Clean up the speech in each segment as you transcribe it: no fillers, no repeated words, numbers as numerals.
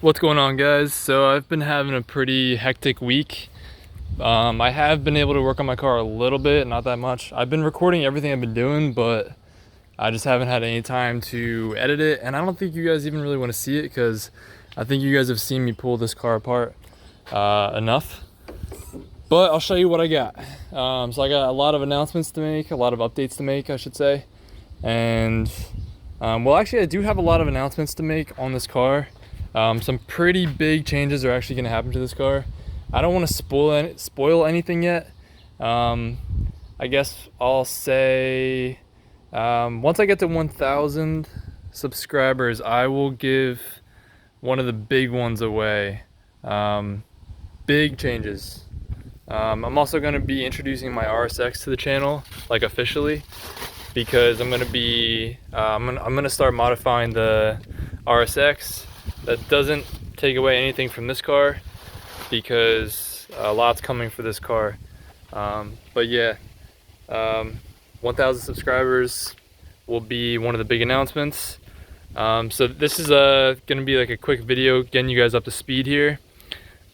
What's going on, guys? So I've been having a pretty hectic week. I have been able to work on my car a little bit, not that much. I've been recording everything I've been doing, but I just haven't had any time to edit it, and I don't think you guys even really want to see it because I think you guys have seen me pull this car apart enough. But I'll show you what I got. So I got a lot of announcements to make, a lot of updates to make, I should say. And well, actually I do have a lot of announcements to make on this car. Some pretty big changes are actually going to happen to this car. I don't want to spoil anything yet. I guess I'll say once I get to 1,000 subscribers, I will give one of the big ones away. Big changes. I'm also going to be introducing my RSX to the channel, like officially, because I'm going to be I'm going to start modifying the RSX. That doesn't take away anything from this car, because a lot's coming for this car. But yeah, 1,000 subscribers will be one of the big announcements. So this is gonna be like a quick video getting you guys up to speed here.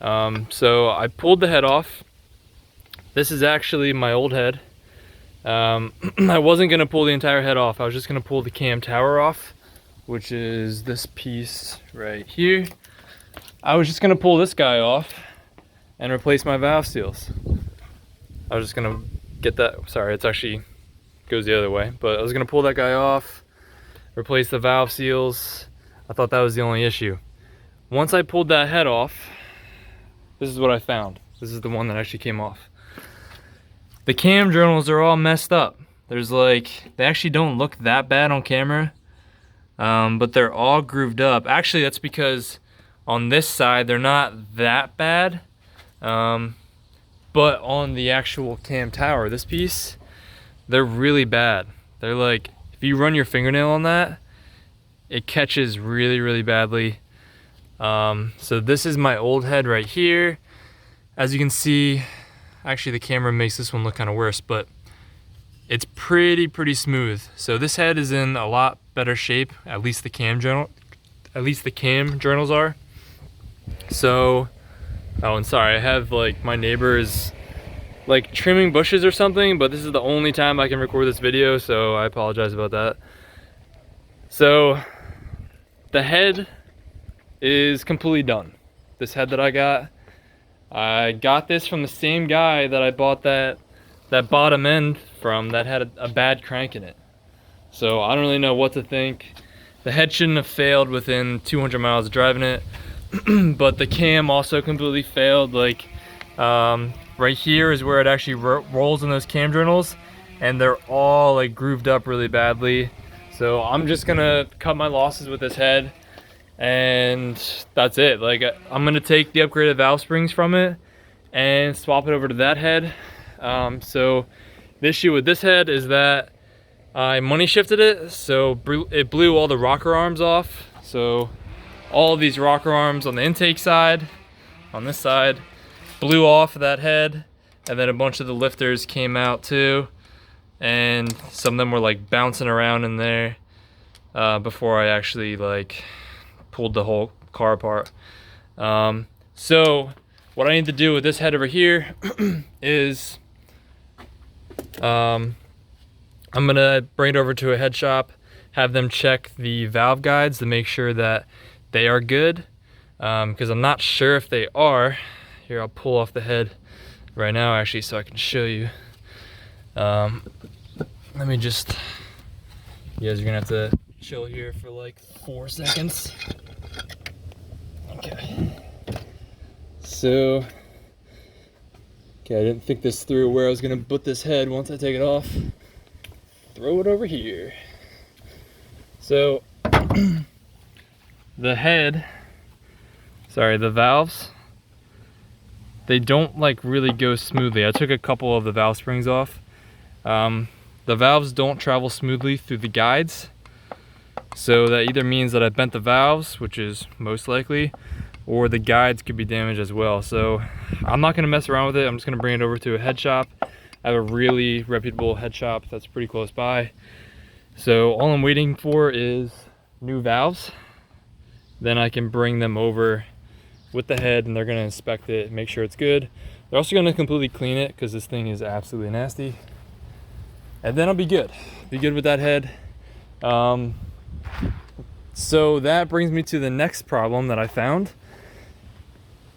So I pulled the head off. This is actually my old head. I wasn't gonna pull the entire head off. I was just gonna pull the cam tower off, which is this piece right here. I was just gonna pull this guy off and replace my valve seals. I was just gonna get that, sorry, it's actually goes the other way, but I was gonna pull that guy off, replace the valve seals. I thought that was the only issue. Once I pulled that head off, this is what I found. This is the one that actually came off. The cam journals are all messed up. There's like, they actually don't look that bad on camera, but they're all grooved up. Actually, that's because on this side, they're not that bad. But on the actual cam tower, this piece, they're really bad. They're like, if you run your fingernail on that, it catches really, really badly. So this is my old head right here. As you can see, actually the camera makes this one look kind of worse, but it's pretty smooth. So this head is in a lot better shape, at least the cam journals are. So, oh, and sorry, I have like my neighbors like trimming bushes or something, but this is the only time I can record this video, so I apologize about that. So the head is completely done. This head that I got this from the same guy that I bought that bottom end from, that had a bad crank in it. So I don't really know what to think. The head shouldn't have failed within 200 miles of driving it. But the cam also completely failed. Like right here is where it actually rolls in those cam journals, and they're all like grooved up really badly. So I'm just gonna cut my losses with this head, and that's it. Like I'm gonna take the upgraded valve springs from it and swap it over to that head. So the issue with this head is that I money shifted it, so it blew all the rocker arms off. So all of these rocker arms on the intake side, on this side, blew off of that head, and then a bunch of the lifters came out too, and some of them were like bouncing around in there before I actually like pulled the whole car apart. So what I need to do with this head over here is I'm gonna bring it over to a head shop, have them check the valve guides to make sure that they are good, because I'm not sure if they are. Here, I'll pull off the head right now actually so I can show you. Let me just, you guys are gonna have to chill here for like 4 seconds. Okay. So, okay, I didn't think this through where I was gonna put this head once I take it off. Throw it over here. So, the head, sorry, the valves, they don't like really go smoothly. I took a couple of the valve springs off. The valves don't travel smoothly through the guides. So that either means that I bent the valves, which is most likely, or the guides could be damaged as well. So I'm not gonna mess around with it. I'm just gonna bring it over to a head shop. I have a really reputable head shop that's pretty close by. So all I'm waiting for is new valves, then I can bring them over with the head and they're gonna inspect it, make sure it's good. They're also gonna completely clean it because this thing is absolutely nasty. And then I'll be good with that head. So that brings me to the next problem that I found.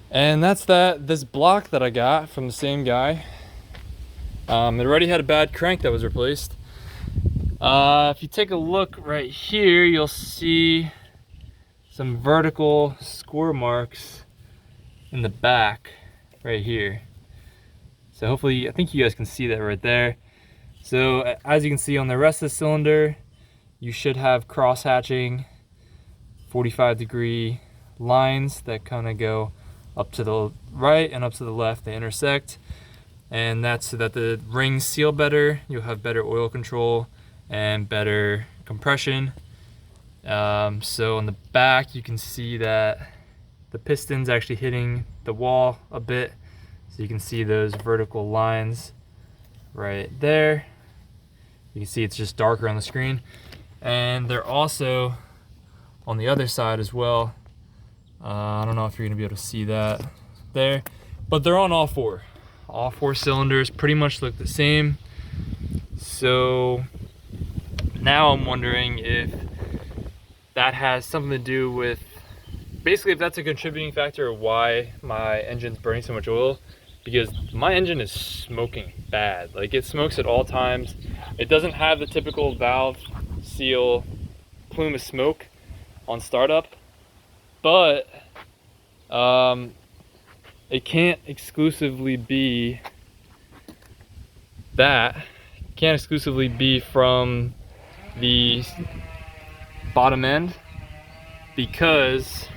And that's this block that I got from the same guy. It already had a bad crank that was replaced. If you take a look right here, you'll see some vertical score marks in the back right here. So hopefully, I think you guys can see that right there. So as you can see on the rest of the cylinder, you should have cross hatching 45-degree lines that kind of go up to the right and up to the left. They intersect, and that's so that the rings seal better. You'll have better oil control and better compression. So on the back, you can see that the piston's actually hitting the wall a bit. So you can see those vertical lines right there. You can see it's just darker on the screen. And they're also on the other side as well. I don't know if you're gonna be able to see that there, but they're on all four. All four cylinders pretty much look the same. So now I'm wondering if that has something to do with, basically if that's a contributing factor of why my engine's burning so much oil, because my engine is smoking bad. Like, it smokes at all times. It doesn't have the typical valve seal plume of smoke on startup, but it can't exclusively be that. It can't exclusively be from the bottom end, because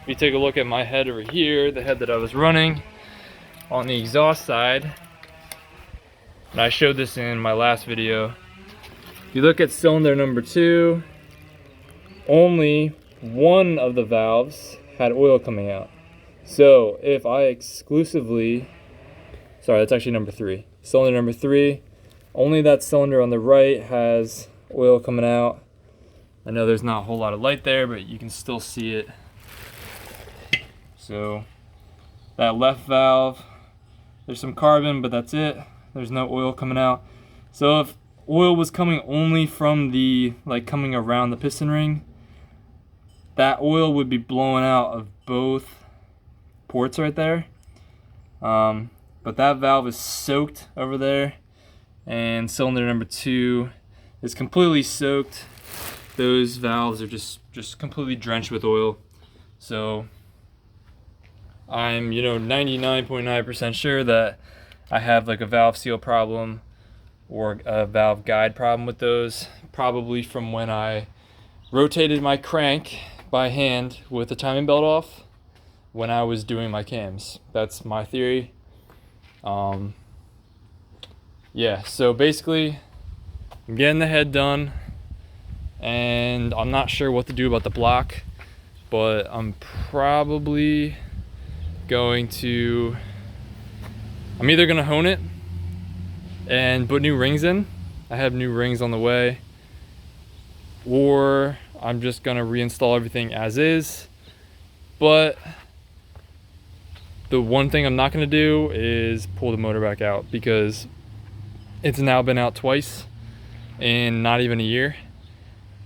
if you take a look at my head over here, the head that I was running on the exhaust side, and I showed this in my last video. If you look at cylinder number 2, only one of the valves had oil coming out. So if I exclusively, sorry, that's actually number 3. Cylinder number 3, only that cylinder on the right has oil coming out. I know there's not a whole lot of light there, but you can still see it. So that left valve, there's some carbon, but that's it. There's no oil coming out. So if oil was coming only from the, like, coming around the piston ring, that oil would be blowing out of both ports right there. But that valve is soaked over there, and cylinder number 2 is completely soaked. Those valves are just completely drenched with oil. So I'm 99.9% sure that I have like a valve seal problem or a valve guide problem with those, probably from when I rotated my crank by hand with the timing belt off when I was doing my cams. That's my theory. Yeah, so basically I'm getting the head done, and I'm not sure what to do about the block, but I'm probably going to, I'm either gonna hone it and put new rings in. I have new rings on the way, or I'm just gonna reinstall everything as is. But the one thing I'm not gonna do is pull the motor back out, because it's now been out twice in not even a year.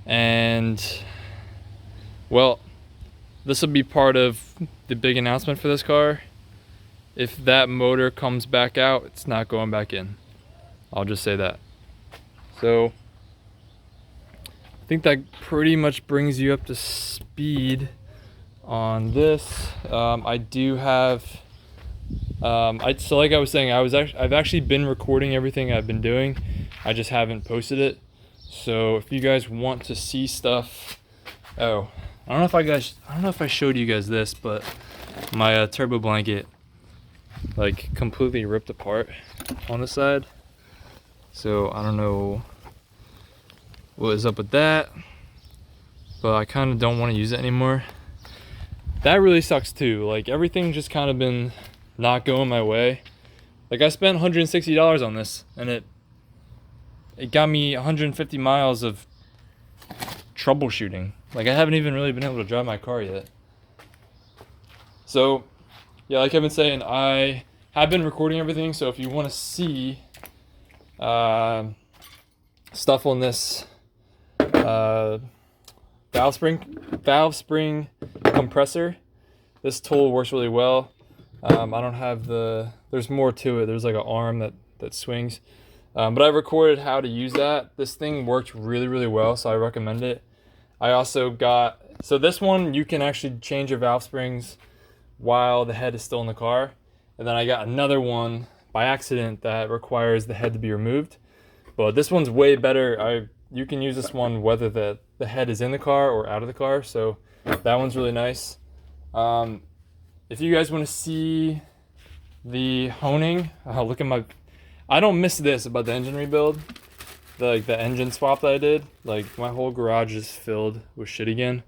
And well, this will be part of the big announcement for this car. If that motor comes back out, it's not going back in. I'll just say that. So I think that pretty much brings you up to speed on this. I do have, so like I was saying, I've actually been recording everything I've been doing. I just haven't posted it. So if you guys want to see stuff, I don't know if I showed you guys this, but my turbo blanket like completely ripped apart on the side. So I don't know what is up with that, but I kind of don't want to use it anymore. That really sucks too. Like, everything just kind of been not going my way. Like, I spent $160 on this, and it got me 150 miles of troubleshooting. Like, I haven't even really been able to drive my car yet. So, yeah, like I've been saying, I have been recording everything. So if you want to see stuff on this valve spring compressor, this tool works really well. I don't have there's more to it. There's like an arm that swings. But I recorded how to use that. This thing worked really, really well, so I recommend it. I also got, so this one, you can actually change your valve springs while the head is still in the car. And then I got another one by accident that requires the head to be removed. But this one's way better. You can use this one whether the head is in the car or out of the car. So that one's really nice. If you guys want to see the honing, look at my, I don't miss this about the engine rebuild. The engine swap that I did, like my whole garage is filled with shit again.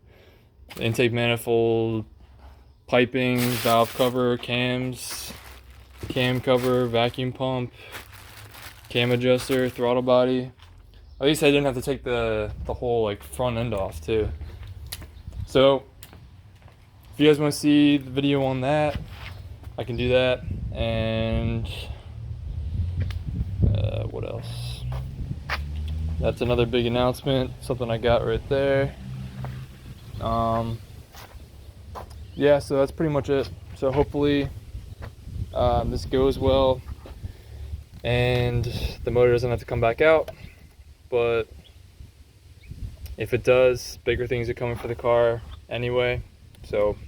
Intake manifold, piping, valve cover, cams, cam cover, vacuum pump, cam adjuster, throttle body. At least I didn't have to take the whole like front end off too. So if you guys want to see the video on that, I can do that. And what else? That's another big announcement, something I got right there. Yeah, so that's pretty much it. So hopefully this goes well and the motor doesn't have to come back out. But if it does, bigger things are coming for the car anyway. So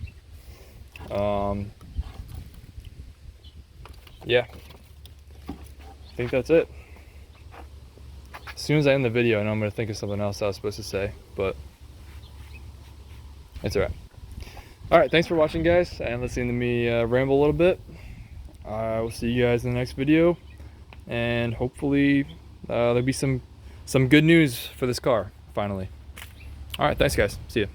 yeah, I think that's it. As soon as I end the video, I know I'm going to think of something else I was supposed to say, but it's alright. Alright, thanks for watching, guys, and listening to me ramble a little bit. I will see you guys in the next video, and hopefully there'll be some good news for this car, finally. Alright, thanks, guys. See ya.